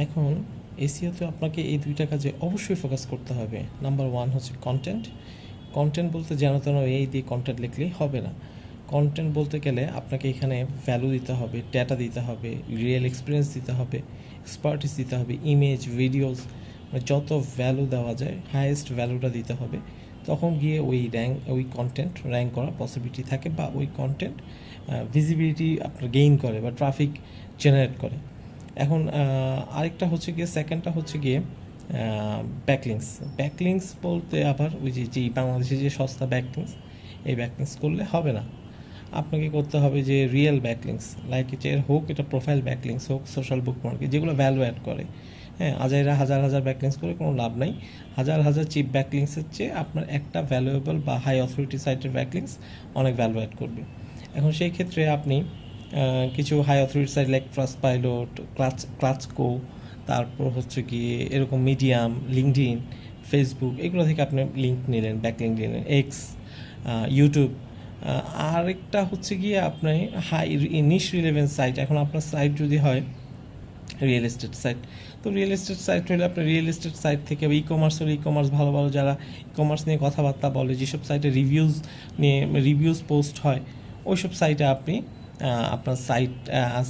এখন এসিওতে আপনাকে এই দুইটা কাজে অবশ্যই ফোকাস করতে হবে। নাম্বার ওয়ান হচ্ছে কন্টেন্ট। কন্টেন্ট বলতে যেন তেন এই দিয়ে কন্টেন্ট লিখলেই হবে না। কন্টেন্ট বলতে গেলে আপনাকে এখানে ভ্যালু দিতে হবে, ডেটা দিতে হবে, রিয়েল এক্সপিরিয়েন্স দিতে হবে, এক্সপার্টিস দিতে হবে, ইমেজ, ভিডিওস, মানে যত ভ্যালু দেওয়া যায় হাইয়েস্ট ভ্যালুটা দিতে হবে। তখন গিয়ে ওই কন্টেন্ট র্যাঙ্ক করার পসিবিলিটি থাকে, বা ওই কন্টেন্ট ভিজিবিলিটি আপনার গেইন করে বা ট্রাফিক জেনারেট করে। এখন আরেকটা হচ্ছে গিয়ে, সেকেন্ডটা হচ্ছে গিয়ে ব্যাকলিংস। ব্যাকলিংস বলতে আবার ওই যে বাংলাদেশে যে সস্তা ব্যাকলিংস, এই ব্যাকলিংস করলে হবে না। আপনাকে করতে হবে যে রিয়েল ব্যাকলিংস, লাইক যে হোক এটা প্রোফাইল ব্যাকলিংস হোক, সোশ্যাল বুক মার্কেট, যেগুলো ভ্যালু অ্যাড করে। হ্যাঁ, আজাইরা হাজার হাজার ব্যাকলিংস করে কোনো লাভ নাই। হাজার হাজার চিপ ব্যাকলিংসের চেয়ে আপনার একটা ভ্যালুয়েবল বা হাই অথরিটি সাইটের ব্যাকলিংস অনেক ভ্যালু অ্যাড করবে। এখন সেই ক্ষেত্রে আপনি কিছু high authority site like Trustpilot, Clutch co, তারপর হচ্ছে গিয়ে এরকম মিডিয়াম, লিঙ্কডইন, ফেসবুক, এগুলো থেকে আপনি লিঙ্ক নিলেন, ব্যাকলিঙ্ক নিলেন, এক্স, ইউটিউব। আরেকটা হচ্ছে গিয়ে আপনার হাই নিশ রিলেভেন্স সাইট। এখন আপনার সাইট যদি হয় রিয়েল এস্টেট সাইট, তো রিয়েল এস্টেট সাইট হলে আপনার রিয়েল এস্টেট সাইট থেকে, বা ই কমার্স হলে ই কমার্স, ভালো ভালো যারা ই কমার্স নিয়ে কথাবার্তা বলে, যেসব সাইটে রিভিউজ পোস্ট হয়, ওইসব সাইটে আপনি আপনার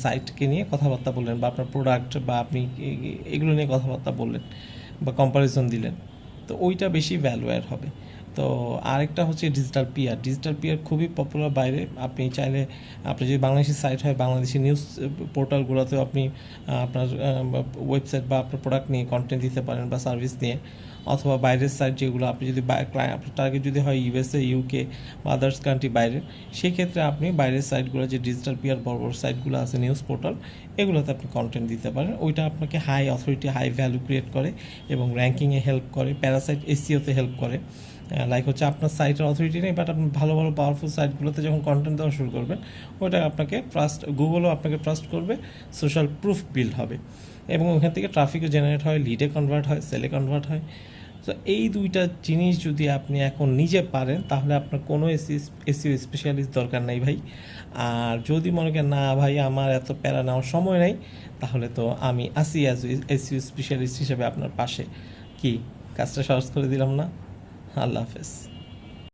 সাইটকে নিয়ে কথাবার্তা বললেন, বা আপনার প্রোডাক্ট বা আপনি এগুলো নিয়ে কথাবার্তা বললেন বা কম্পারিজন দিলেন, তো ওইটা বেশি ভ্যালু অ্যাড হবে। তো আরেকটা হচ্ছে ডিজিটাল পিআর। ডিজিটাল পিআর খুবই পপুলার বাইরে। আপনি চাইলে, আপনি যদি বাংলাদেশি সাইট হয়, বাংলাদেশি নিউজ পোর্টালগুলোতেও আপনি আপনার ওয়েবসাইট বা আপনার প্রোডাক্ট নিয়ে কন্টেন্ট দিতে পারেন বা সার্ভিস নিয়ে, অথবা বাইরের সাইট যেগুলো আপনি যদি আপনার টার্গেট যদি হয় ইউএসএ, ইউকে বা আদার্স কান্ট্রি বাইরের, সেই ক্ষেত্রে আপনি বাইরের সাইটগুলো, যে ডিজিটাল পিআর বড় বড় সাইটগুলো আছে, নিউজ পোর্টাল, এগুলোতে আপনি কন্টেন্ট দিতে পারেন। ওইটা আপনাকে high authority, high value create করে এবং র্যাঙ্কিংয়ে হেল্প করে, প্যারাসাইট এসইওতে হেল্প করে। লাইক হচ্ছে আপনার সাইটের অথরিটি নেই, বাট আপনি ভালো ভালো পাওয়ারফুল সাইটগুলোতে যখন কন্টেন্ট দেওয়া শুরু করবেন, ওটা আপনাকে গুগলও আপনাকে ট্রাস্ট করবে, সোশ্যাল প্রুফ বিল্ড হবে, এবং ওখান থেকে ট্রাফিকও জেনারেট হয়, লিডে কনভার্ট হয়, সেলে কনভার্ট হয়। তো এই দুইটা জিনিস যদি আপনি এখন নিজে পারেন, তাহলে আপনার কোনো এসইও স্পেশালিস্ট দরকার নেই ভাই। আর যদি মনে করেন না ভাই আমার এত প্যারা নেওয়ার সময় নেই, তাহলে তো আমি আসি অ্যাজ এসইও স্পেশালিস্ট হিসেবে আপনার পাশে। কি কাজটা সহজ করে দিলাম না? আল্লাহ হাফেজ।